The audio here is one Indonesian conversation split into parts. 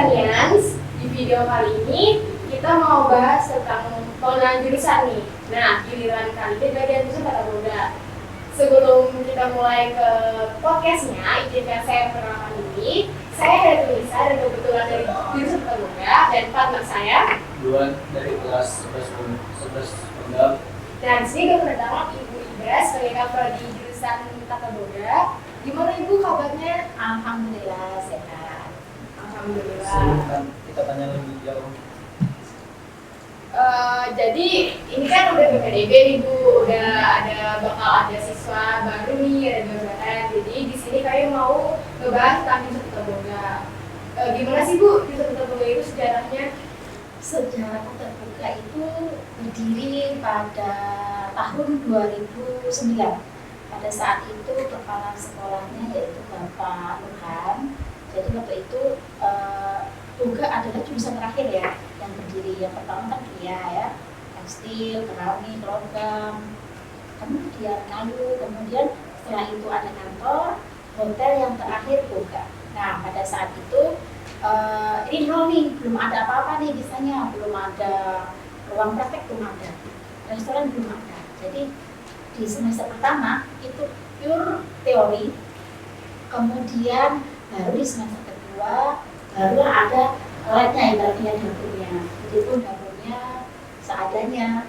Banians, di video kali ini kita mau bahas tentang pengenalan jurusan nih. Nah, giliran kali ini bagian jurusan Tata Boga. Sebelum kita mulai ke podcastnya, izinkan saya perkenalkan diri. Saya Heru Lisa dan kebetulan dari jurusan Tata Boga dan partner saya Duan dari kelas 11 Penggal. Dan di sini kedatangan Ibu Ida sebagai kapal di jurusan Tata Boga. Gimana Ibu kabarnya? Alhamdulillah sehat. Alhamdulillah. Silahkan kita tanya lebih jauh. Jadi ini kan udah PPDB nih Bu, bakal ada siswa baru nih, ada jabatan. Jadi di sini kayak mau ngebahas tentang jurusan Tata Boga. Gimana sih Bu jurusan Tata Boga itu sejarahnya? Sejarah Tata Boga itu berdiri pada tahun 2009. Pada saat itu kepala sekolahnya yaitu Bapak Nurhan. Jadi waktu itu Boga adalah jurusan terakhir ya yang berdiri. Yang pertama kan Kia ya, tekstil, keramik, logam, kemudian kayu, kemudian setelah itu ada kantor, hotel, yang terakhir Boga. Nah pada saat itu ini dulu nih, belum ada apa-apa nih bisanya, belum ada ruang praktek, belum ada restoran, belum ada. Jadi di semester pertama itu pure teori, kemudian baru di semester kedua baru ada labnya, ibaratnya dapurnya. Jadi pun dapurnya seadanya,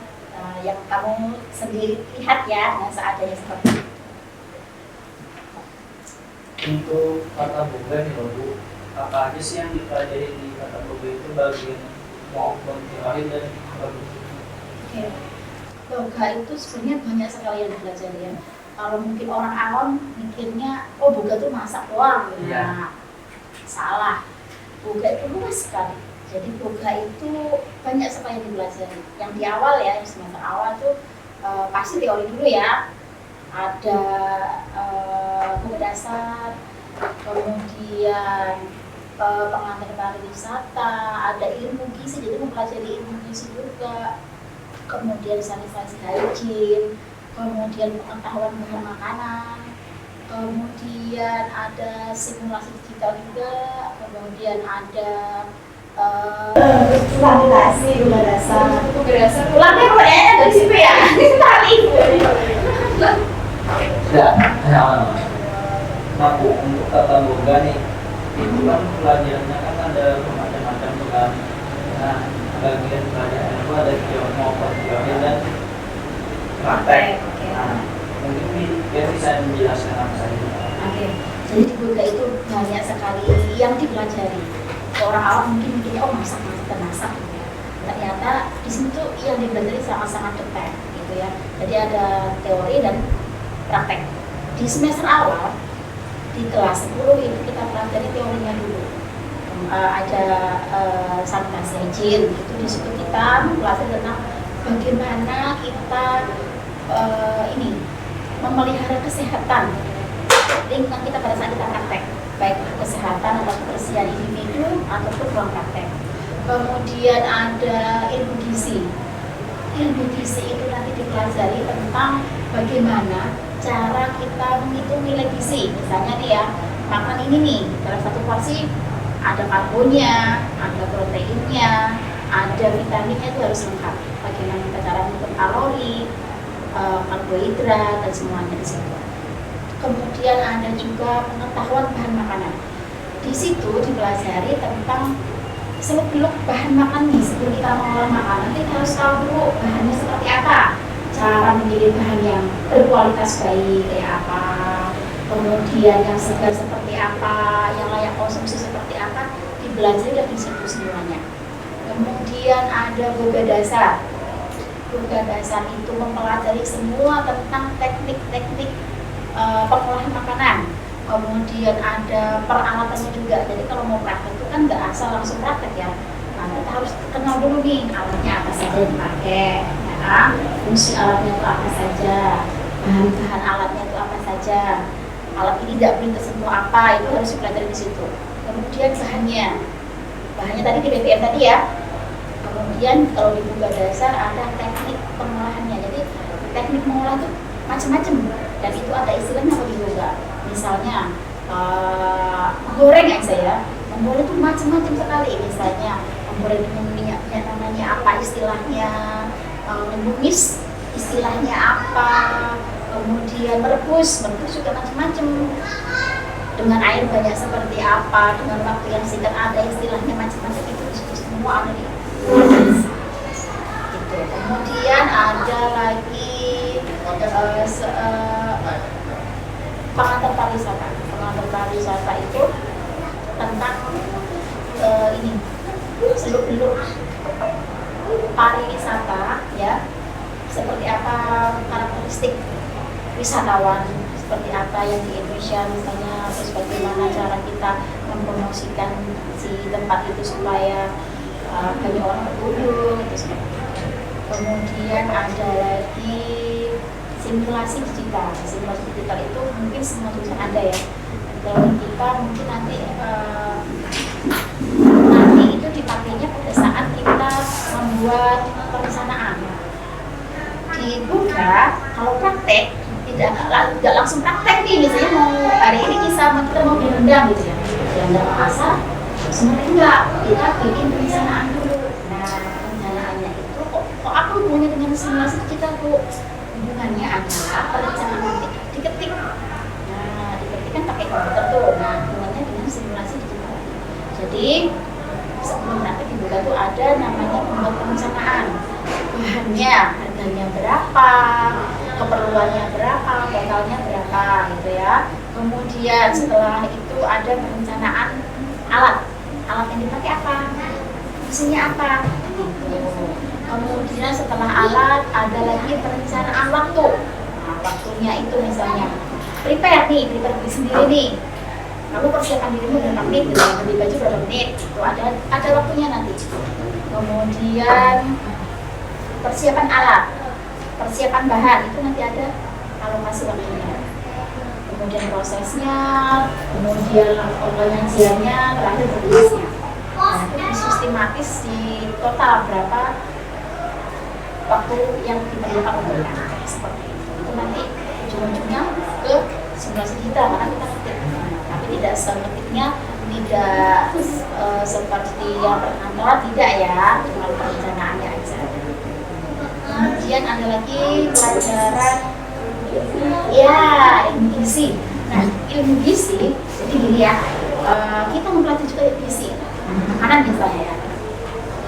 yang kamu sendiri lihat ya, seadanya seperti itu. Untuk Tata Boga nih Bu, apa aja sih yang dipelajari di Tata Boga itu bagian maupun teori dan Oke. Boga itu sebenarnya banyak sekali yang dipelajari ya. Kalau mungkin orang awam mikirnya, oh Boga itu masak doang. Nah, salah. Boga itu luas sekali. Jadi Boga itu banyak sekali yang dipelajari. Yang di awal ya, di semester awal tuh pasti teori dulu ya. Ada Boga dasar, kemudian pengantar pariwisata, ada ilmu gizi, jadi mempelajari ilmu gizi juga. Kemudian sanitasi hygiene, kemudian pengetahuan bahan makanan, kemudian ada simulasi digital juga, kemudian ada sanitasi, Boga dasar. Ulangnya kayaknya dari situ ya, tadi. Sudah, nah Bu, untuk Tata Boga nih, itu kan pelajarannya kan ada macam-macam kan. Nah, bagian pelajaran itu ada teori dan praktek. Nah, mungkin dia bisa menjelaskan apa saja. Oke, jadi di Boga itu banyak sekali yang dipelajari. Orang awam mungkin mikirnya oh masak gitu ya. Ternyata di sini tuh yang dipelajari sangat-sangat detail gitu ya. Jadi ada teori dan praktek. Di semester awal di kelas 10 itu kita pelajari teorinya dulu. Ada sanitasi hygiene, itu di situ kita mempelajari tentang bagaimana kita memelihara kesehatan lingkungan kita pada saat kita praktek, baik kesehatan atau kebersihan individu ataupun ruang praktek. Kemudian ada ilmu gizi. Ilmu gizi itu nanti dipelajari tentang bagaimana cara kita menghitung nilai gizi. Misalnya nih ya, makan ini nih dalam satu porsi ada karbonnya, ada proteinnya, ada vitaminnya, itu harus lengkap. Bagaimana kita cara menghitung kalori, karbohidrat dan semuanya di situ. Kemudian ada juga pengetahuan bahan makanan. Di situ dipelajari tentang seluk-beluk bahan makannya. Sebelum kita mengolah makanan, kita harus tahu dulu bahannya seperti apa, cara memilih bahan yang berkualitas baik kayak apa, kemudian yang segar seperti apa, yang layak konsumsi seperti apa, dipelajari dan disitu semuanya. Kemudian ada Boga dasar. Boga dasar itu mempelajari semua tentang teknik-teknik pengolahan makanan. Kemudian ada peralatannya juga. Jadi kalau mau praktek itu kan nggak asal langsung praktek ya. Nah, kita harus kenal dulu nih alatnya apa saja yang dipakai, ya, fungsi alatnya itu apa saja, bahan-bahan alatnya itu apa saja. Alat ini tidak boleh tersentuh apa, itu harus dipelajari di situ. Kemudian bahannya tadi di BPM tadi ya. Kemudian kalau di Boga dasar ada teknik pengolahannya. Jadi teknik mengolah itu macam-macam dan itu ada istilahnya apa di Boga. Misalnya menggoreng aja ya, Pembuatan itu macam-macam sekali, misalnya pembuatan minyaknya namanya apa istilahnya, menumis istilahnya apa, kemudian merebus juga macam-macam, dengan air banyak seperti apa, dengan waktu yang singkat ada istilahnya macam-macam, itu semua ada di gitu. Kemudian ada lagi pengantar pariwisata itu tentang ini seluk-beluk pariwisata ya, seperti apa karakteristik wisatawan, seperti apa yang di Indonesia misalnya, terus bagaimana cara kita mempromosikan si tempat itu supaya banyak orang berkunjung itu seperti itu. Kemudian ada lagi simulasi digital itu mungkin semua jurusan ada ya. Kalau kita mungkin nanti itu dipakainya pada saat kita membuat perencanaan. Di Buddha kalau praktek tidak langsung praktek nih, misalnya mau hari ini kita mau direndam gitu ya, direndam pasar, sebenarnya enggak, kita bikin perencanaan dulu. Nah, perencanaannya itu kok apa hubungannya dengan simulasi kita kok? Hubungannya adalah perencanaan nanti diketik. Nah, diketik kan pakai komputer tuh. Nah, hubungannya dengan simulasi digital. Jadi sebelum nanti dibuka tuh ada namanya membuat perencanaan. Bahannya, harganya berapa, keperluannya berapa, totalnya berapa gitu ya. Kemudian setelah itu ada perencanaan alat yang dipakai apa, fungsinya apa gitu. Kemudian setelah alat ada lagi perencanaan waktu. Nah, waktunya itu misalnya prepare diri sendiri nih, kamu persiapan dirimu berapa menit gitu, beli baju berapa menit itu ada waktunya nanti. Kemudian persiapan alat, persiapan bahan itu nanti ada alokasi waktunya. Kemudian prosesnya, kemudian pengajiannya, terakhir berikutnya. Nah, itu sistematis di total berapa waktu yang diperlukan untuk anak seperti itu. Itu nanti ujung-ujungnya ke simulasi kita karena kita ngetik. Tapi tidak seketiknya, tidak seperti yang perkantoran, tidak ya, cuma perencanaannya aja. Kemudian ada lagi pelajaran ya ilmu gizi. Nah, ilmu gizi jadi gini ya, kita mempelajari juga ilmu gizi makanan misalnya ya.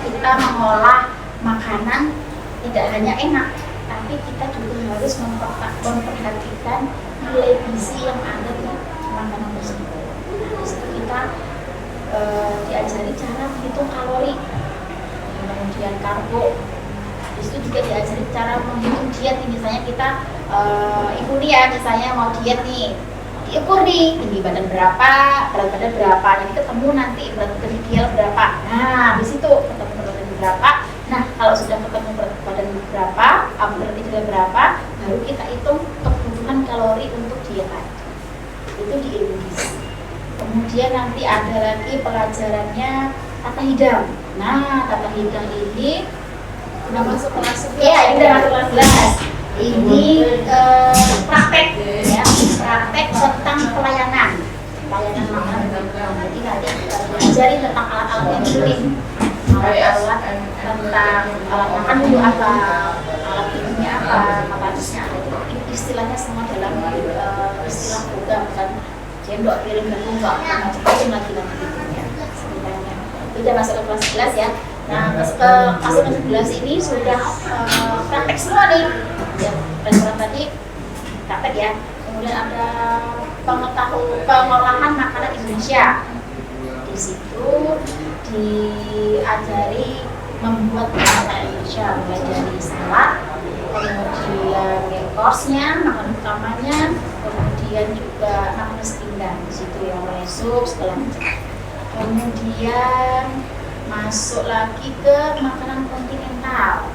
Kita mengolah makanan tidak hanya enak, tapi kita juga harus memperhatikan nilai gizi yang ada di makanan tersebut. Nah, di situ kita diajari cara menghitung kalori, kemudian karbo. Di situ juga diajari cara menghitung diet nih, misalnya kita ibu nih ya, misalnya mau diet nih, diukur nih tinggi badan berapa, berat badan berapa, jadi ketemu nanti berat badan ideal berapa. Nah, di situ ketemu berat badan berapa. Nah, kalau sudah ketemu berat badan berapa, berat ideal berapa, baru kita hitung kebutuhan kalori untuk diet tadi. Itu di ilmu gizi. Kemudian nanti ada lagi pelajarannya tata hidang. Nah, tata hidang ini udah masuk kelas 11. Iya, ini udah masuk kelas 11. Ini praktek ya, praktek tentang pelayanan makanan. Jadi nanti diajari tentang alat-alat yang penting. Alat tentang alat makan dulu apa, alat minumnya apa, makanisnya ada. Istilahnya semua dalam istilah program, bukan jendok, piring, dan enggak macam-macam lagi ya. Sebenarnya udah masuk ke kelas 11 ya. Nah, masuk ke kelas 11 ini sudah praktek semua nih. Ya, pelajaran tadi praktek ya. Kemudian ada pengolahan makanan Indonesia. Di situ diajari membuat makanan Indonesia, mulai dari salad, kemudian course-nya, makanan utamanya, kemudian juga makanan sepinggan. Di situ ya, mulai sup segala macam. Kemudian masuk lagi ke makanan kontinental.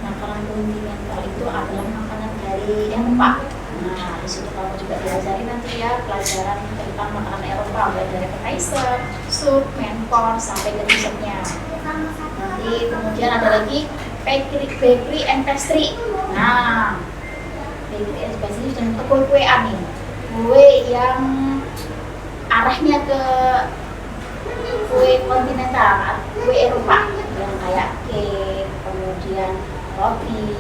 Makanan kontinental itu adalah makanan dari Eropa. Nah, di situ kamu juga diajari nanti ya pelajaran tentang makanan Eropa, mulai dari appetizer, sup, main course sampai ke dessertnya. Nanti kemudian ada lagi bakery and pastry. Nah, bakery and pastry dan kue-kuean nih, kue yang arahnya ke kue kontinental, kue Eropa yang kayak cake, kemudian roti,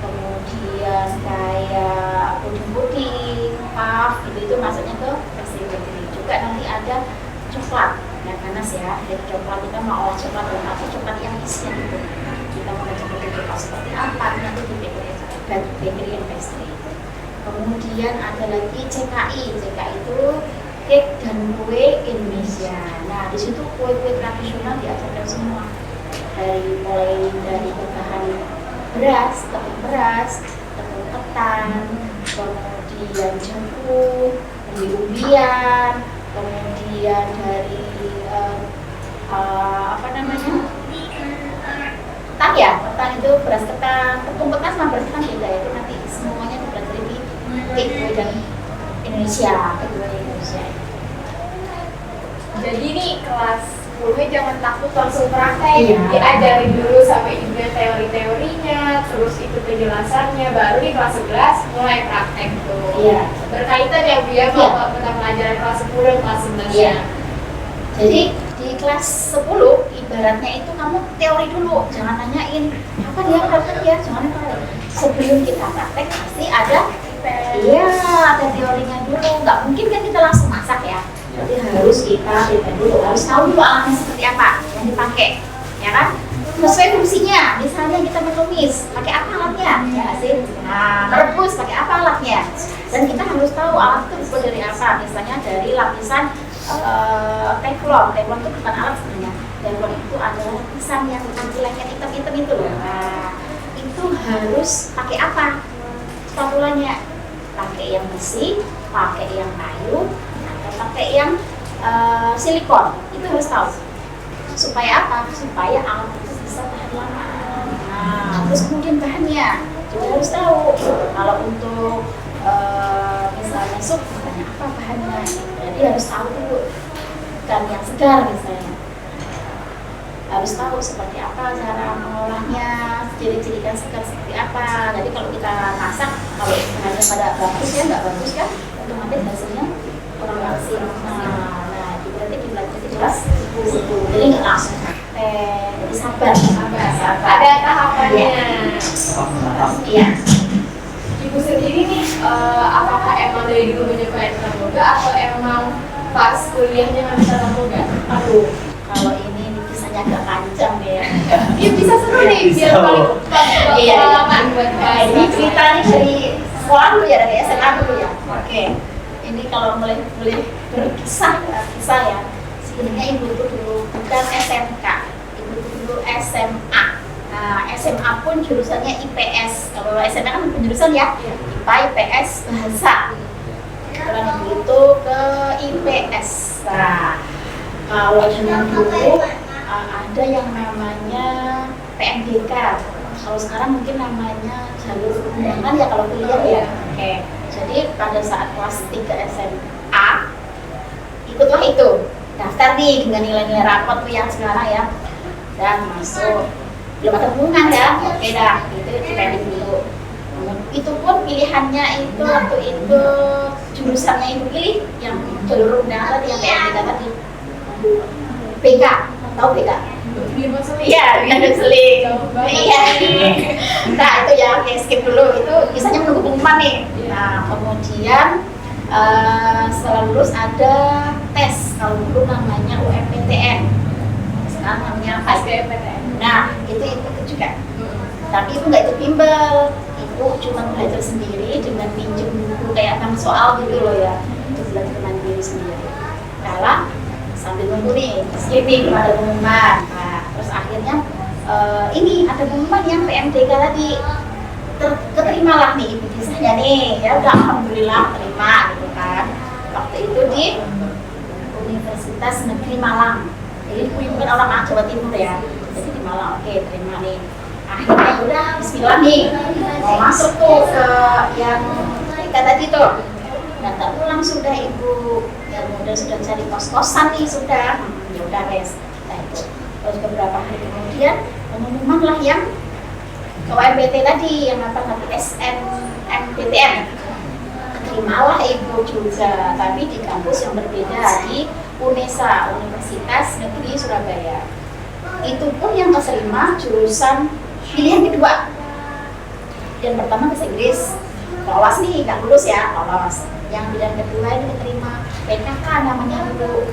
kemudian kayak puding-puding, puff, itu masuknya ke pastry bakery. Juga nanti ada coklat, yang panas ya. Dari coklat kita mau olah coklat atau coklat yang isinya gitu. Kita mau coklat seperti apa nanti di bakery and pastry. Kemudian ada lagi CKI itu cake dan kue Indonesia. Nah, di situ kue-kue tradisional diajarkan semua. Mulai dari bahan beras, tepung ketan, kemudian jagung, umbi-umbian, kemudian dari ketan itu beras ketan, tepung ketan sama beras ketan beda, itu nanti semuanya dipelajari di kue dan Indonesia. Jadi nih kelas 10 jangan takut langsung praktek, Iya. diajarin dulu sampai juga teori-teorinya, terus ikut penjelasannya, baru di kelas 11 mulai praktek tuh. Iya. Berkaitan ya Bu ya, kalau kita pelajaran kelas 10 dan kelas 11 Iya. ya. Jadi di kelas 10 ibaratnya itu kamu teori dulu, jangan nanyain apa dia, jangan tahu. Sebelum kita praktek pasti ada ada teorinya dulu. Nggak mungkin kan kita langsung masak ya. Jadi harus kita prepare dulu, harus tahu dulu alatnya seperti apa yang dipakai, ya kan? Sesuai fungsinya, misalnya kita menumis, pakai apa alatnya? Ya nggak sih? Nah, merebus pakai apa alatnya? Dan kita harus tahu alat itu dibuat dari apa. Misalnya dari lapisan teflon itu bukan alat sebenarnya. Teflon itu adalah lapisan yang lengket hitam-hitam itu loh. Nah, itu harus pakai apa? Spatulanya, pakai yang besi, pakai yang kayu, atau pakai yang silikon. Itu harus tahu. Supaya apa? Supaya alat itu bisa tahan lama. Nah, terus kemudian bahannya juga harus tahu. Kalau untuk misalnya sup, bahannya apa bahannya? Jadi harus tahu dulu. Ikan yang segar misalnya, harus tahu seperti apa cara mengolahnya, ciri-ciri ikan segar seperti apa. Jadi kalau kita masak, kalau bahannya pada bagus ya, nggak bagus kan, otomatis hasilnya kurang maksimal. Nah, itu berarti dipelajari jelas. Jadi nggak langsung jadi sabar. Ada tahapannya. Iya. Ibu sendiri nih, apakah emang dari dulu menyukai tata boga atau emang pas kuliahnya nggak bisa tata boga? Aduh, kalau ini kisahnya agak panjang ya. Ya bisa seru nih, biar paling Iya. pengalaman buat Ini ceritanya dari sekolah dulu ya, dari SMA dulu ya. Oke. Ini kalau boleh berkisah ya. Sebenarnya ibu itu dulu bukan SMK, ibu itu dulu SMA. Nah, SMA pun jurusannya IPS. Kalau SMA kan penjurusan ya, IPA, IPS, bahasa. Kalau ibu itu ke IPS. Nah, kalau zaman dulu ada yang namanya PMDK. Kalau sekarang mungkin namanya jalur undangan ya kalau kuliah ya. Oke. Jadi pada saat kelas 3 SMA ikutlah itu. Daftar nih dengan nilai-nilai rapot tuh yang sekarang ya. Dan masuk. Belum ada hubungan ya. Oke dah, itu dipending dulu. Itu pun pilihannya itu waktu itu jurusannya ibu pilih yang jalur undangan tadi yang PMDK tadi. BK, tahu BK? Iya, biar seling. Iya. Nah itu ya, oke skip dulu. Itu biasanya menunggu pengumuman nih. Nah kemudian setelah lulus ada tes. Kalau dulu namanya UMPTN, sekarang namanya SBMPTN. Nah itu juga. Tapi itu nggak ikut bimbel. Itu cuma belajar sendiri dengan pinjam buku kayak 6 soal gitu loh ya. Itu belajar mandiri sendiri. Kalah sambil nunggu nih, skipping ada pengumuman. Nah, terus akhirnya ini ada pengumuman yang PMDK tadi keterimalah nih ibu kisahnya nih, ya udah alhamdulillah terima gitu kan. Waktu itu di Universitas Negeri Malang. Jadi bukan orang Jawa Timur ya. Jadi di Malang, oke terima nih. Akhirnya udah bismillah nih, mau masuk tuh ke yang kita tadi tuh. Daftar ulang sudah ibu, ya udah sudah cari kos-kosan nih sudah, ya udah guys. Nah itu, terus beberapa hari kemudian pengumuman lah yang KWMBT tadi, yang apa tadi SNMPTN. Terimalah ibu juga, tapi di kampus yang berbeda di UNESA, Universitas Negeri Surabaya. Itu pun yang keterima jurusan pilihan kedua. Yang pertama bahasa Inggris, lolos nih, nggak lulus ya, lolos. Yang pilihan kedua ini diterima PKK namanya dulu.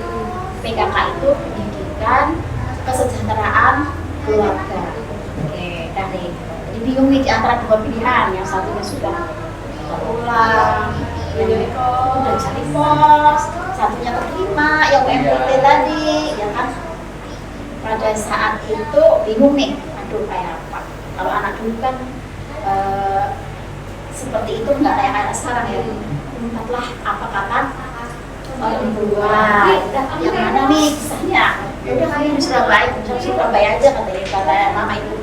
PKK itu pendidikan kesejahteraan keluarga. Oke, dari jadi bingung nih di antara dua pilihan, yang satunya sudah ulang, yang udah cari pos, satunya terima, yang MPT tadi, ya kan? Pada saat itu bingung nih, aduh kayak apa? Kalau anak dulu kan seperti itu nggak kayak anak sekarang ya. Entahlah apa kata orang tua, yang mana nih kisahnya? Udah kalian di Surabaya aja kata mama itu.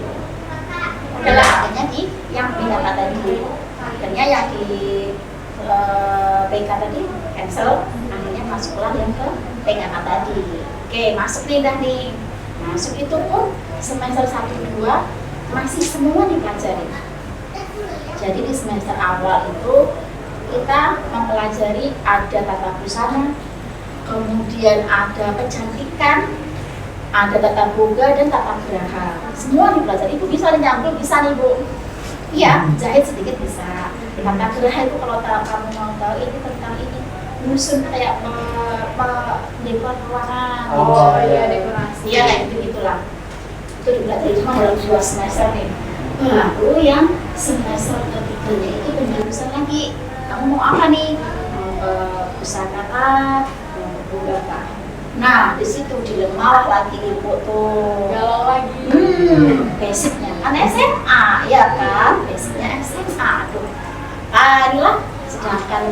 Udahlah akhirnya di yang PKK tadi, akhirnya yang di PK tadi cancel, akhirnya masuklah yang ke PKK tadi. Oke, masuk nih dah nih. Masuk itu pun semester 1-2 masih semua dipelajari. Jadi di semester awal itu kita mempelajari ada tata busana, kemudian ada kecantikan, ada tata boga dan tata geraha. Semua dipelajari. Ibu bisa nyambung, bisa nih Bu. Iya, jahit sedikit bisa. Tata geraha itu kalau kamu mau tahu ini tentang ini nyusun kayak dekor ruangan. Oh iya, dekorasi. Iya kayak gitulah. Itu dipelajari cuma dalam 2 semester nih. Lalu yang semester ketiganya itu penjurusan lagi. Kamu mau apa nih? Mau ke pusaka kah? Mau ke boga kah? Nah, di situ dilema lagi Ibu tuh. Galau lagi. Basicnya kan SMA, ya kan? Basicnya SMA tuh. Lah, sedangkan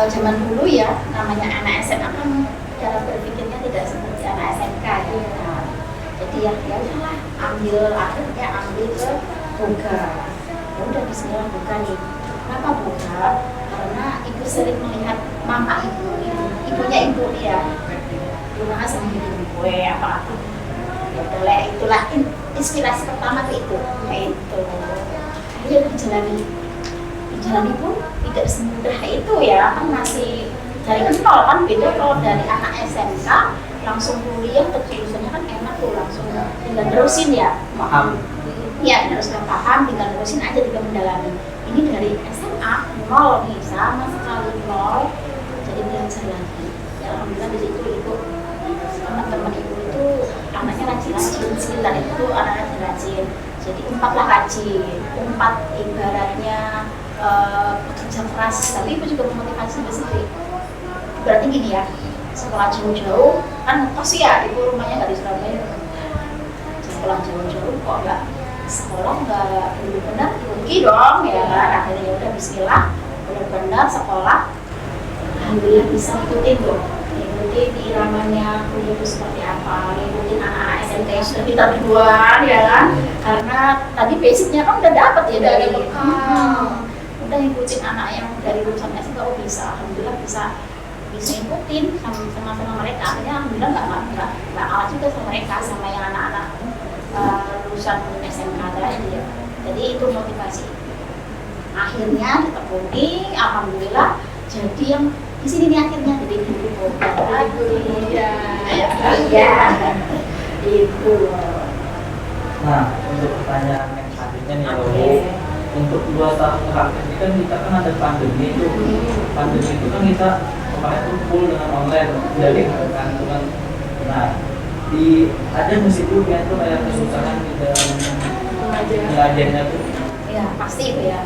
zaman dulu ya, namanya anak SMA kan cara berpikirnya tidak seperti anak SMK ya. Nah, jadi ya udahlah, akhirnya ambil ke boga. Ya udah bismillah boga nih. Kenapa boga? Karena ibu sering melihat mama ibunya ibu ya. Rumahnya sering bikin kue apa. Ya udahlah, itulah inspirasi pertama tuh itu. Kayak itu. Akhirnya dijalani pun tidak semudah itu ya, kan masih dari nol kan. Beda kalau dari anak SMK langsung kuliah ke jurusannya kan enak tuh, langsung tinggal terusin ya, Paham. ya harus paham, tinggal terusin aja, tinggal mendalami. Ini dari SMA nol nih, sama sekali nol, jadi belajar lagi. Ya alhamdulillah di situ ibu, teman-teman ibu itu anaknya rajin-rajin, sekitar itu anak rajin-rajin. Jadi 4 lah rajin, 4 ibaratnya bekerja keras, tapi ibu juga memotivasi sendiri. Berarti gini ya, sekolah jauh-jauh kan ngekos ya, ibu rumahnya nggak di Surabaya. Sekolah jauh-jauh kok nggak sekolah nggak benar rugi dong ya kan. Akhirnya udah bismillah, benar-benar sekolah. Alhamdulillah bisa ikutin tuh, ikutin iramanya kuliah itu seperti apa, ikutin anak-anak SMK yang sudah kita duluan ya kan. Karena tadi basicnya kan udah dapet ya dari udah ngikutin anak yang dari lulusan SMK. Oh bisa, alhamdulillah bisa ikutin sama mereka. Akhirnya alhamdulillah nggak kalah juga sama mereka, sama yang anak-anak lulusan SMK tadi ya. Jadi itu motivasi. Akhirnya ditekuni, alhamdulillah jadi yang di sini nih akhirnya jadi guru boga lagi. Ya, itu. Nah, untuk pertanyaan yang selanjutnya nih, untuk 2 tahun terakhir ini kan kita kan ada pandemi itu. Pandemi itu kan kita kemarin tuh full dengan online, jadi kan itu kan. Nah, ada musik juga itu kayak kesusahan di dalam belajarnya tuh. Ya pasti itu ya.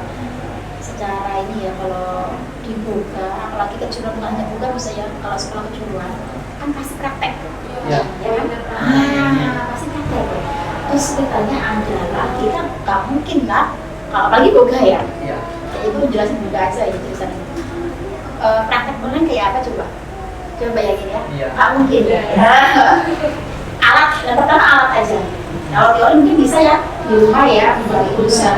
Secara ini ya, kalau dibuka, apalagi kejuruannya bukan bisa ya, kalau sekolah kejuruan kan pasti praktek. Ya. Ya kan? Pasti praktek. Terus ceritanya adalah kita nggak mungkin lah, kalau apalagi boga ya. Iya. Jadi itu jelasin boga aja ya tulisan itu. Praktek online kayak apa coba? Coba bayangin ya. Iya. Nggak mungkin ya. Alat, yang pertama alat aja. Kalau teori mungkin bisa ya di rumah ya, dari urusan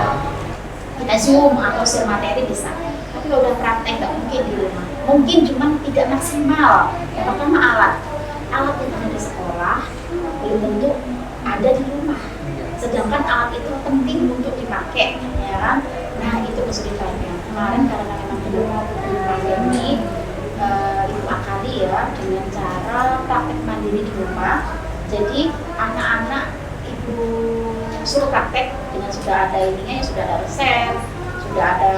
kita zoom atau share materi bisa. Tapi kalau udah praktek nggak mungkin di rumah. Mungkin cuman tidak maksimal. Yang pertama alat yang ada di sekolah belum tentu ada di rumah. Sedangkan alat itu penting untuk dipakai, ya kan? Nah itu kesulitannya. Kemarin karena memang belum pandemi, ibu akali ya dengan cara praktek mandiri di rumah. Jadi anak-anak ibu suruh praktek dengan sudah ada ininya, ya sudah ada resep, sudah ada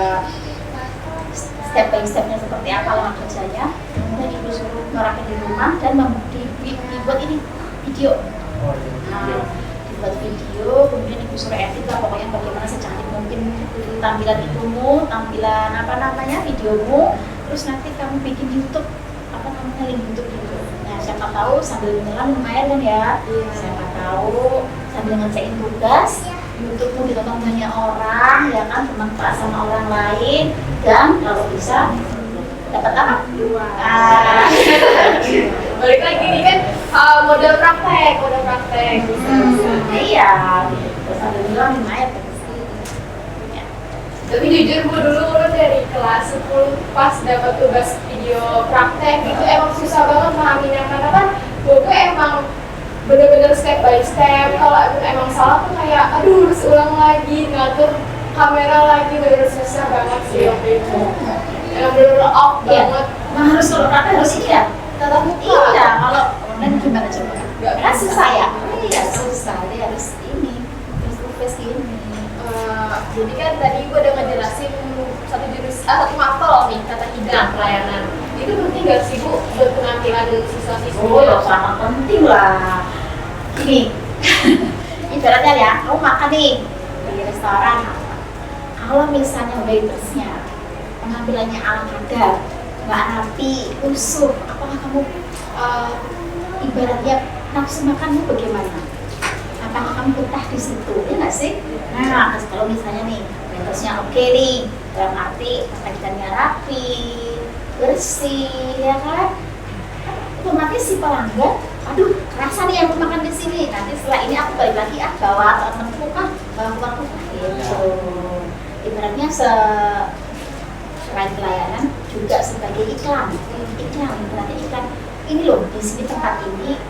step by stepnya seperti apa langkah kerjanya. Kemudian ibu suruh ngerapin di rumah dan dibuat ini video. Nah, dibuat video, kemudian ibu suruh edit lah pokoknya bagaimana secantik mungkin tampilan ibumu, tampilan apa namanya videomu, terus nanti kamu bikin YouTube apa namanya link YouTube gitu. Nah siapa tahu sambil menyelam minum air kan ya, siapa tahu sambil ngerjain tugas YouTubemu ditonton banyak orang ya kan, bermanfaat sama orang lain dan kalau bisa dapat apa? Balik lagi nih kan model praktek bisa. Iya, terus sambil menyelam minum air. Tapi jujur gue dulu dari kelas 10 pas dapat tugas video praktek itu emang susah banget memahaminya karena kan gue emang bener-bener step by step. Kalau emang salah tuh kayak aduh harus ulang lagi, ngatur kamera lagi, bener-bener susah banget sih waktu itu. Emang bener-bener off banget. Nah harus kalau praktek harus ini ya, tatap muka. Iya, kalau online gimana coba? Kan susah ya? Iya susah, dia harus ini, face to face ini. Jadi kan tadi gue udah ngejelasin satu mapel nih kata hidang pelayanan. Itu penting gak sih Bu buat penampilan siswa-siswa? Oh ya sangat penting lah. Gini, ibaratnya ya, kamu makan nih di restoran. Kalau misalnya waitersnya penampilannya ala kadar, nggak rapi, lusuh, apakah kamu ibaratnya nafsu makanmu bagaimana? Apakah kamu betah di situ? Ya nggak sih? Nah, kalau misalnya nih, waitersnya oke nih, dalam arti pakaiannya rapi, bersih, ya kan? Otomatis si pelanggan, aduh, rasa nih aku makan di sini. Nanti setelah ini aku balik lagi bawa temanku bawa gitu. Ibaratnya selain pelayanan juga sebagai iklan, ibaratnya iklan. Ini loh di sini tempat ini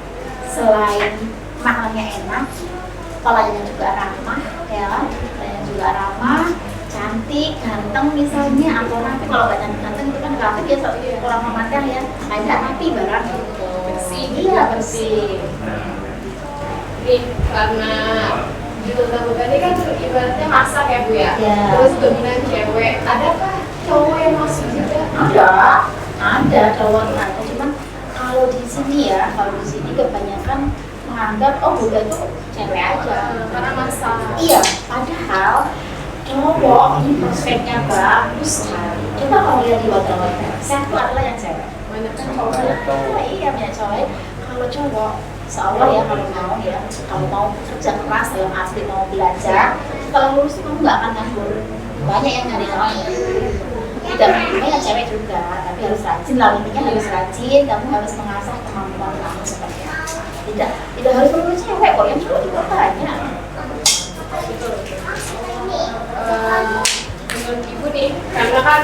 selain makanannya enak, pelayannya juga ramah, ya kan? Pelayannya juga ramah, cantik, ganteng misalnya, atau rapi. Kalau nggak ganteng itu kan rapi biasa orang memandang ya, nggak rapi barang gitu. Bersih, iya bersih. Nih karena judul tabukan ini kan ibaratnya masak ya Bu ya. Iya. Terus dominan cewek, adakah cowok yang masuk juga? Ada cowok ada, cuman kalau di sini ya, kalau di sini kebanyakan menganggap oh Buddha itu cewek aja Karena masak. iya, padahal cowok ini prospeknya bagus sekali. Coba kalau lihat di hotel-hotel, satu adalah yang cewek. Banyak kan cowok. Iya banyak cowok. Kalau cowok, seolah ya kalau mau kerja keras dalam arti mau belajar, kalau lulus itu kamu nggak akan nganggur. Banyak yang nyari orang. Tidak cuma yang cewek juga, tapi harus rajin lah, intinya harus rajin. Kamu harus mengasah kemampuan kamu seperti apa. Tidak harus perlu cewek kok, yang cowok juga banyak. Menurut Ibu nih, karena kan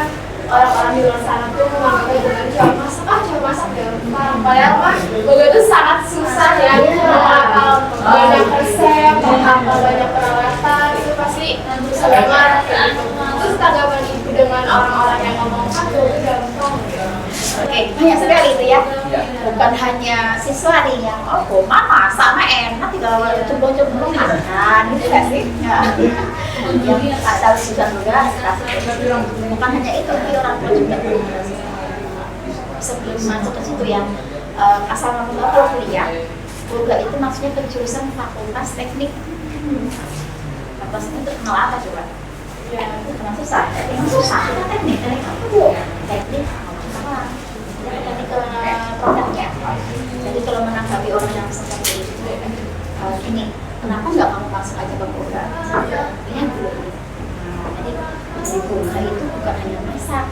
orang-orang di luar sana tuh menganggap dengan cewek masak gampang. Padahal kan begitu sangat susah ya, menghafal banyak resep, menghafal banyak peralatan, itu pasti susah banget. Terus tanggapan Ibu dengan orang-orang yang ngomong kan itu gampang. Oke, banyak sekali itu ya. Iya. Bukan hanya siswa nih yang mama sama enak tinggal coba-coba makan gitu nggak sih? Ya. Yang ada juga bukan hanya itu, tapi orang tua juga sebelum masuk ke situ yang asal kamu tahu kalau kuliah, Boga itu maksudnya ke jurusan Fakultas Teknik. Fakultas itu kenal apa coba? Ya. Kenal susah, teknik apa Bu? Teknik apa? Teknik produknya. Jadi kalau menanggapi orang yang seperti itu, gini, kenapa nggak kamu masuk aja ke Boga? Ya belum. Jadi dari Boga itu bukan hanya masak,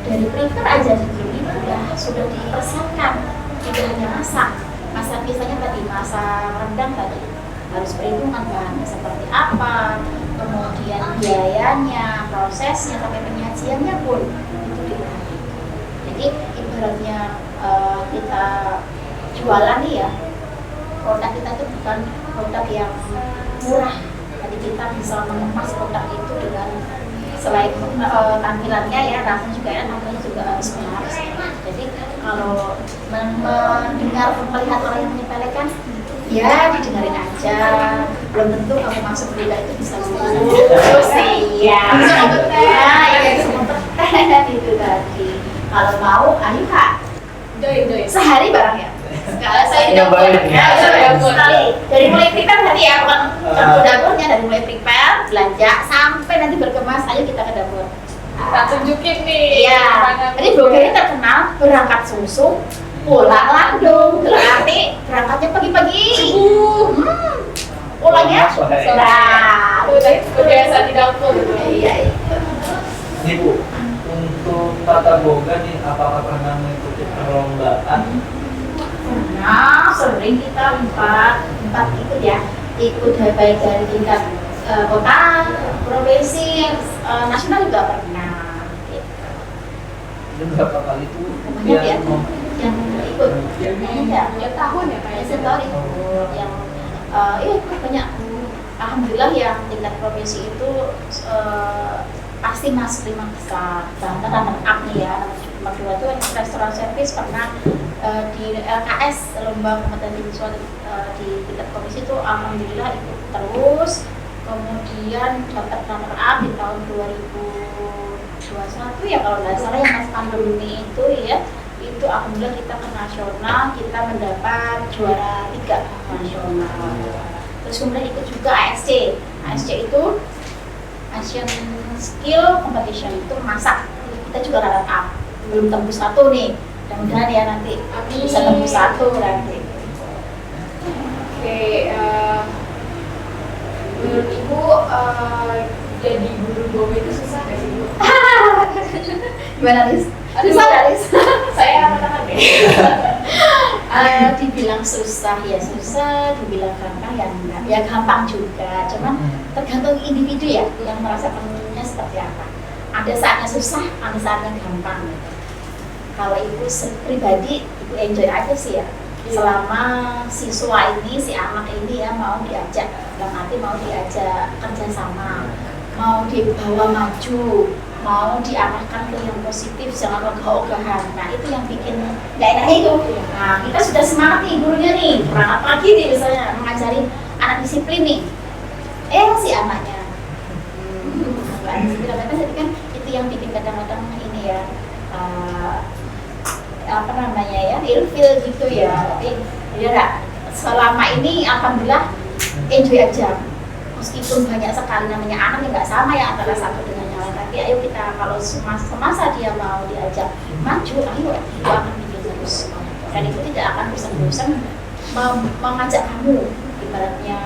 dari prepare aja di sudah dipersiapkan, tidak hanya masak misalnya tadi masak rendang tadi harus perhitungan bahannya seperti apa, kemudian biayanya, prosesnya sampai penyajiannya pun itu diperhatikan. Jadi ibaratnya kita jualan nih ya, produk kita itu bukan produk yang murah. Jadi kita bisa mengemas produk itu dengan selain tampilannya ya, rasanya juga enak, namanya juga harus menarik. Jadi kalau mendengar, melihat orang yang menyepelekan, ya didengarin aja. Belum tentu kamu masuk kuliah itu bisa lulus sih. Ya, bisa kompeten itu tadi. Kalau mau, ayo Kak, Join. sehari bareng ya. Kalau saya di dapur, Nyobain ya. sekali. Dari mulai prepare tadi ya, bukan ke dapurnya, dari mulai prepare, belanja, sampai nanti berkemas, ayo kita ke dapur. Kita tunjukin nih. Iya, gimana jadi blogger ini terkenal berangkat susu, pulang landung, berarti berangkatnya pagi-pagi. Pulangnya, nah, udah biasa di dapur. iya. Nih Bu, untuk tata boga nih, apakah pernah mengikuti perlombaan? Nah, sering kita empat ikut ya, ikut baik dari tingkat kota, provinsi, nasional juga pernah. Gitu. Itu berapa kali tuh Banyak ya, yang ikut. Ya tahun ya Ya, kayaknya. setahun yang ikut banyak. Alhamdulillah yang tingkat provinsi itu pasti masuk 5 besar. Bahkan runner-up nih ya, nomor 2 itu restoran service pernah di LKS, lomba kompetensi siswa di tingkat provinsi itu alhamdulillah ikut terus. Kemudian dapat runner-up di tahun 2021 ya kalau nggak salah, yang pas pandemi itu ya, itu alhamdulillah kita ke nasional, kita mendapat juara 3 nasional. Terus kemudian ikut juga ASC. ASC itu Asian Skill Competition, itu masak. Kita juga runner up, belum tembus 1 nih. Mudah-mudahan ya nanti Amin. bisa tembus 1 nanti. Oke, menurut Ibu jadi guru boga itu susah nggak sih Bu? Gimana Riz? Aduh. Susah nggak, Riz? Saya katakan deh. Dibilang susah ya susah, dibilang gampang ya enggak. Ya gampang juga, cuman tergantung individu ya yang merasakannya seperti apa. Ada saatnya susah, ada saatnya gampang. Kalau ibu pribadi, ibu enjoy aja sih ya. Selama siswa ini, si anak ini ya mau diajak, dalam arti mau diajak kerjasama, mau dibawa maju, mau diarahkan ke yang positif, jangan ogah-ogahan. Nah itu yang bikin nggak enak itu. Nah kita sudah semangat nih gurunya nih, berangkat pagi nih misalnya mengajari anak disiplin nih. Si anaknya nggak disiplin, jadi kan itu yang bikin kadang-kadang ini ya, apa namanya ya, ilfil gitu ya. Tapi ya enggak, selama ini alhamdulillah enjoy aja. Meskipun banyak sekali namanya anak yang nggak sama ya antara satu dengan yang lain, tapi ayo kita kalau semasa dia mau diajak maju, ayo itu akan bikin terus. Dan itu tidak akan bosan-bosan mengajak kamu, ibaratnya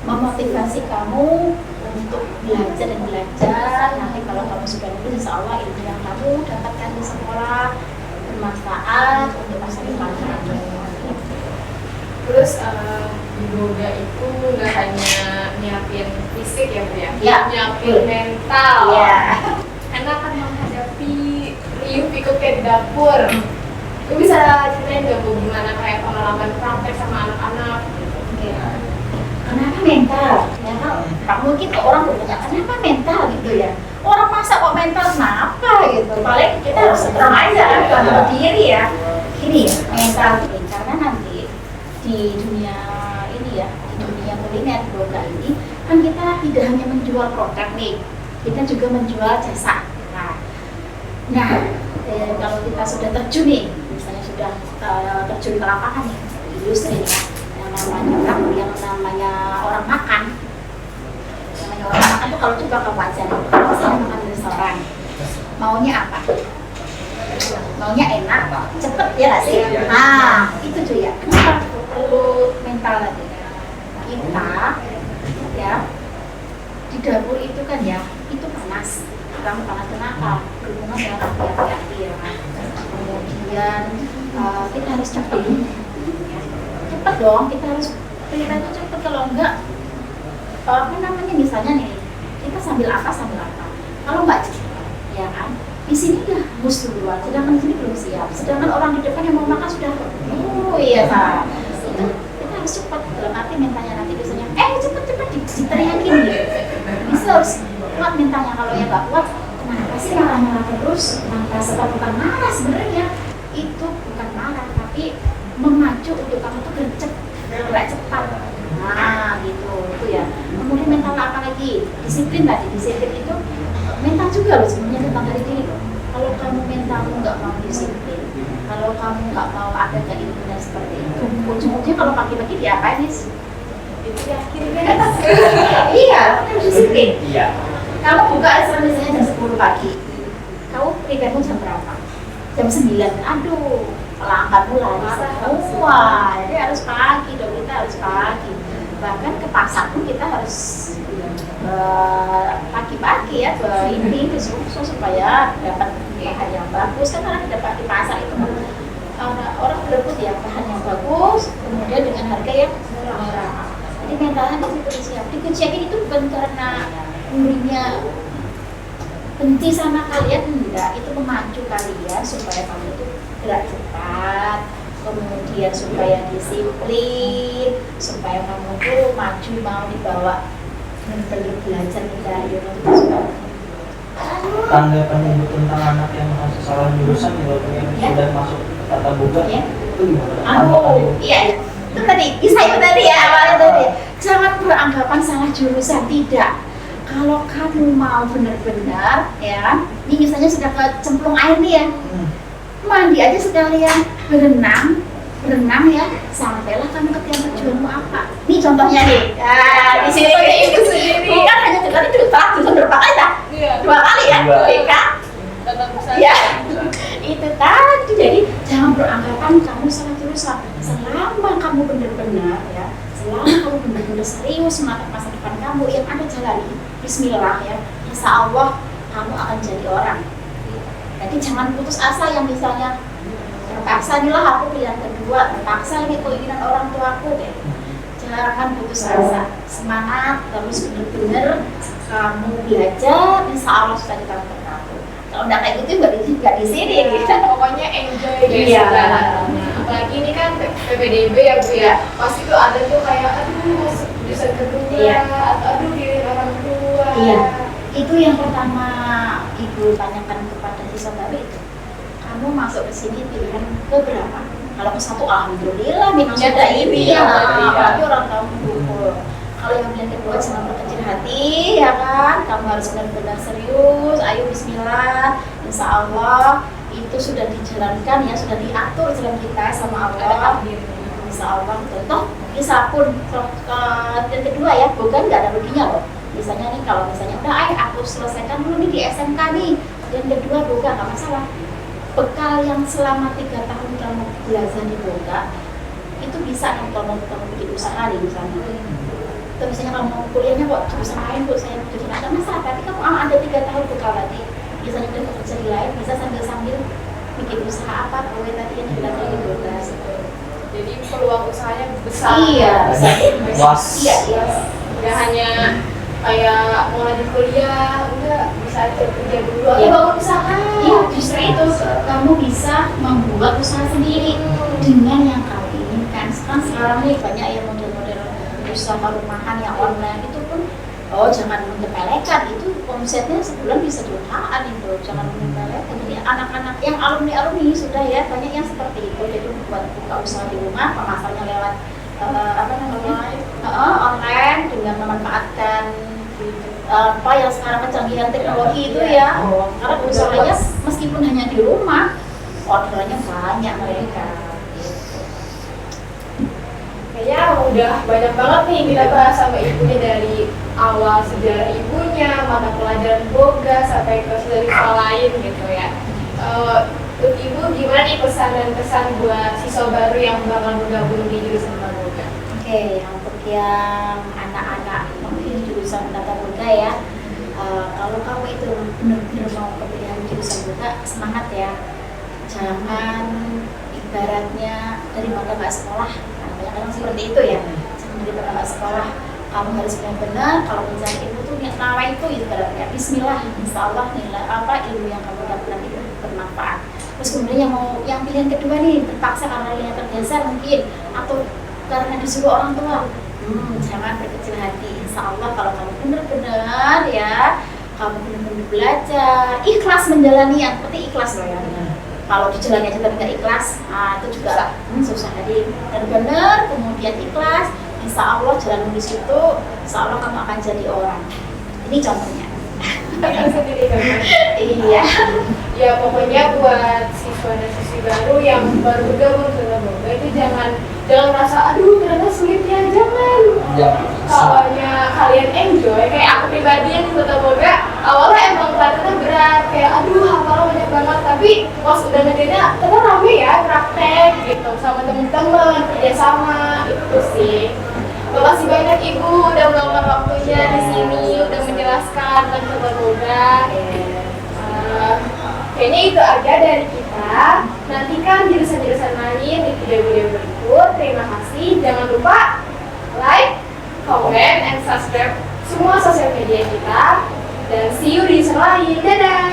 memotivasi kamu untuk belajar dan belajar. Nanti kalau kamu sudah lulus, insya Allah ilmu yang kamu dapatkan di sekolah bermanfaat untuk masa depan kamu. Terus di boga itu nggak hanya nyiapin fisik ya Bu ya, Ya, nyiapin betul. mental. Iya. Karena akan menghadapi riuh ikut ke dapur. Itu bisa ceritain nggak Bu gimana kayak pengalaman praktek sama anak-anak? Oke. Kenapa mental? Ya kan mungkin orang bertanya kenapa mental gitu ya. Orang masa kok mental kenapa gitu? Paling kita harus tenang aja kan, berdiri ya. Ini ya mental karena nanti di dunia ini ya, di dunia kuliner boga ini kan kita tidak hanya menjual produk nih, kita juga menjual jasa. Nah, kalau kita sudah terjun nih, misalnya sudah terjun ke lapangan nih, di industri nih, yang namanya orang makan, itu kalau coba kamu aja nih, kalau misalnya makan di restoran, maunya apa? Maunya enak, cepet ya nggak sih? Nah, itu tuh ya. Kenapa perlu mental tadi? Kita ya di dapur itu kan ya, itu panas. Kamu panas kenapa? Berhubungan dengan api-api ya. Kemudian kita harus cepet, ya. Cepet dong. Kita harus perintah itu cepet, kalau enggak apa namanya misalnya nih, kita sambil apa? Kalau nggak cepet, ya kan? Di sini udah mus duluan, sedangkan di sini belum siap. Sedangkan orang di depan yang mau makan sudah, iya kan? Kita harus cepat. Dalam arti mintanya nanti biasanya, cepet diteriakin gitu. Bisa harus kuat mintanya. Kalau yang nggak kuat, kenapa sih marah-marah terus? Kenapa sebab bukan marah sebenarnya? itu bukan marah tapi memacu untuk kamu tuh gercep, gerak cepat. Nah gitu itu ya. Kemudian mental apa lagi? Disiplin tadi, disiplin itu mental juga loh sebenarnya tentang dari diri loh. Kalau kamu mentalmu nggak mau disiplin, kalau kamu nggak mau ada keinginan seperti itu, ujung-ujungnya kalau pagi-pagi diapain nih? Itu ya akhirnya. Iya, harus disiplin. Iya. Kamu buka restoran misalnya jam 10 pagi, kamu preparemu jam berapa? Jam 9, aduh, pelanggan mulai semua, jadi harus pagi dong, kita harus pagi. Bahkan ke pasar pun kita harus pagi-pagi ya, ini supaya dapat bahan yang bagus. Kan karena dapat di pasar itu orang berebut ya bahan yang bagus, kemudian dengan harga yang murah. Jadi mentalnya di situ siap. Dikunciakin itu bukan karena muridnya benci sama kalian, enggak, itu memacu kalian supaya kamu itu gerak cepat, kemudian supaya disiplin, supaya kamu tuh maju mau dibawa benar-benar belajar kita itu supaya Tanggapan ibu tentang anak yang masuk salah jurusan yang sudah masuk tata boga itu gimana? Tanggapan ibu? Iya, itu tadi, bisa itu tadi ya awalnya tadi. Jangan beranggapan salah jurusan, tidak. Kalau kamu mau benar-benar, ya, ini misalnya sudah kecemplung air nih ya, mandi aja sekalian, berenang ya, sampailah kamu ke tiang tujuanmu apa. Nih contohnya nih, di sini itu sendiri. bukan hanya sekali itu jurusan berapa kali tak? Iya. 2 kali ya, kan? Tata busana. Ya, itu tadi. Jadi jangan beranggapan kamu salah jurusan. Selama kamu benar-benar ya, selama kamu benar-benar serius menatap masa depan kamu, yang ada jalani, Bismillah ya, insya Allah kamu akan jadi orang. Jadi jangan putus asa yang misalnya terpaksa inilah aku pilihan kedua, terpaksa ini keinginan orang tuaku deh. Jangan putus asa, semangat, terus benar-benar kamu belajar, insya Allah sudah di tangan kamu. Kalau nggak kayak gitu nggak di sini gitu. Pokoknya enjoy deh Iya. segalanya. Apalagi ini kan PPDB ya Bu ya. Pasti tuh ada tuh kayak aduh masuk jurusan kedua Iya. atau aduh diri orang tua. Iya, itu yang pertama Ibu tanyakan kepada siswa baru itu. Kamu masuk ke sini pilihan keberapa? Kalau ke satu, alhamdulillah memang Ya, sudah ini ya. iya. Apalagi orang kamu dulu. Kalau yang pilihan kedua jangan berkecil hati, ya kan? Kamu harus benar-benar serius. Ayo Bismillah, Insya Allah itu sudah dijalankan ya, sudah diatur jalan kita sama Ada Allah. takdirnya. Insya Allah, contoh bisa pun yang kedua ya, bukan nggak ada ruginya loh. Misalnya nih kalau misalnya udah aku selesaikan dulu nih di SMK nih, yang kedua boga nggak masalah. Bekal yang selama 3 tahun kamu belajar di boga itu bisa nih kalau kamu bikin usaha nih misalnya. Atau misalnya kalau mau kuliahnya kok jurusan lain kok saya bikin ada masalah, tapi kamu ada 3 tahun bekal tadi. Biasanya udah kerja di lain bisa sambil bikin usaha apa, kowe tadi yang belajar di boga. Jadi peluang usahanya besar. Iya, Was. iya. Nggak hanya kayak mau lanjut kuliah, enggak bisa kerja dulu atau Iya. bangun usaha. Iya, justru itu kamu bisa membuat usaha sendiri dengan yang kamu inginkan. Sekarang nih banyak yang model-model usaha rumahan yang online itu pun jangan menyepelekan, itu omsetnya sebulan bisa jutaan itu, jangan menyepelekan. Jadi anak-anak yang alumni sudah ya banyak yang seperti itu, jadi buat buka usaha di rumah, pemasarnya lewat online dengan memanfaatkan yang sekarang kecanggihan teknologi itu ya. Karena usahanya meskipun hanya di rumah, orderannya banyak mereka. Kayaknya udah banyak banget nih kita bahas sama ibunya, dari awal sejarah ibunya, mata pelajaran boga sampai ke siswa lain gitu ya. Untuk ibu gimana nih pesan dan kesan buat siswa baru yang bakal bergabung di jurusan tata boga? Oke, untuk yang anak-anak mungkin jurusan tata boga ya, kalau kamu itu benar-benar mau kepilihan jurusan boga, semangat ya. Jangan ibaratnya dari bangga nggak sekolah, banyak orang seperti itu ya. Jangan dari bangga nggak sekolah, kamu harus benar-benar kalau misalnya ilmu tuh nawa itu ibaratnya Bismillah, Insya Allah nilai ilmu yang kamu dapat itu bermanfaat. Terus kemudian yang pilihan kedua nih terpaksa karena nilainya tergeser mungkin atau karena disuruh orang tua, jangan berkecil hati. Insya Allah kalau kamu benar-benar ya, kamu benar-benar belajar, ikhlas menjalani, yang penting ikhlas loh ya. Kalau dijalani aja tapi nggak ikhlas, itu juga susah. Jadi benar-benar kemudian ikhlas, insya Allah jalan nulis itu, insya Allah kamu akan jadi orang. Ini contohnya. Itu sendiri kan? Iya. Ya pokoknya buat siswa dan siswi baru yang baru bergabung ke Boga itu jangan merasa aduh ternyata sulit ya, jangan. Kalaunya kalian enjoy, kayak aku pribadi yang di Kota Boga awalnya emang ternyata berat, kayak aduh hafalan banyak banget, tapi pas udah ngedenya ternyata rame ya praktek gitu sama temen-temen, kerjasama itu sih. Makasih banyak Ibu udah meluangkan waktunya di sini, udah menjelaskan tentang Kota Boga. Kayaknya itu aja dari kita. Nantikan jurusan-jurusan lain di video-video berikut. Terima kasih. Jangan lupa like, comment, and subscribe semua sosial media kita. Dan see you di jurusan lain. Dadah!